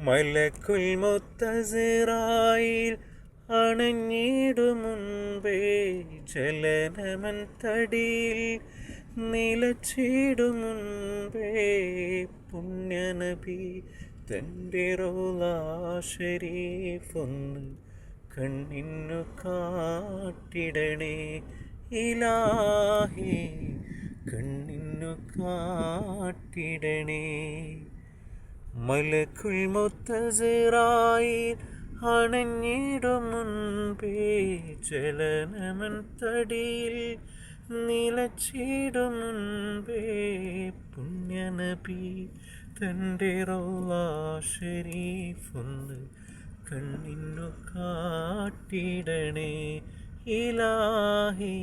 മലക്കുൽ മുത്തസിറായിൽ അണഞ്ഞിടും മുൻപേ ചലനമൻ തടിയിൽ നിലച്ചിടും മുൻപേ പുണ്യനബി തൻ്റെ റൗള ശരീഫൊന്ന് കണ്ണിന്നു കാട്ടിടണേ ഇലാഹി, കണ്ണിന്നു കാട്ടിടണേ. മലക്കുൽ മുത്തസിറായിൽ അണഞ്ഞിടും മുൻപേ ചലനമൻ തടിയിൽ നിലച്ചിടും മുൻപേ പുണ്യനബി തൻ്റെ റൗള ശരീഫൊന്ന് കണ്ണിന്നു കാട്ടിടണേ ഇലാഹി,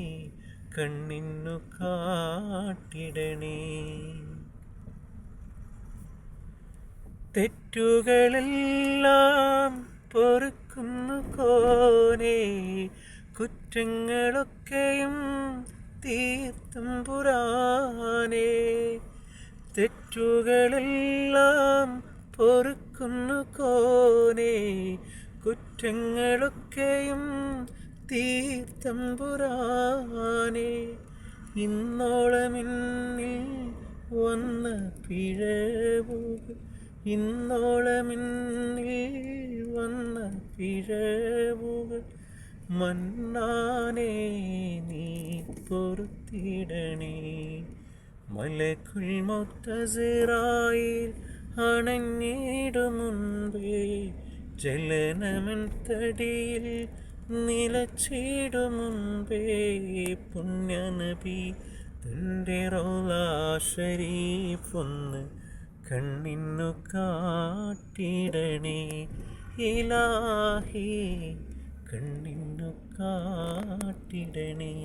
കണ്ണിന്നു കാട്ടിടണേ. തെറ്റുകളെല്ലാം പൊറുക്കുന്നു കോനേ, കുറ്റങ്ങളൊക്കെയും തീർത്തും പുരാനേ. തെറ്റുകളെല്ലാം പൊറുക്കുന്നു കോനേ, കുറ്റങ്ങളൊക്കെയും തീർത്തും പുരാനേ. ഇന്നോളമെന്നിൽ വന്ന പിഴവുകൾ, ഇന്നോളമെന്നിൽ വന്ന പിഴവുകൾ മന്നാനേ നീ പൊറുത്തിടണേ. മലക്കുൽ മുത്തസിറായിൽ അണഞ്ഞിടും മുൻപേ ചലനമൻ തടിയിൽ നിലച്ചിടും മുൻപേ പുണ്യനബി തൻ്റെ റൗള ശരീഫൊന്ന് കണ്ണിന്നു കാട്ടിടണേ ഇലാഹി, കണ്ണിന്നു കാട്ടിടണേ.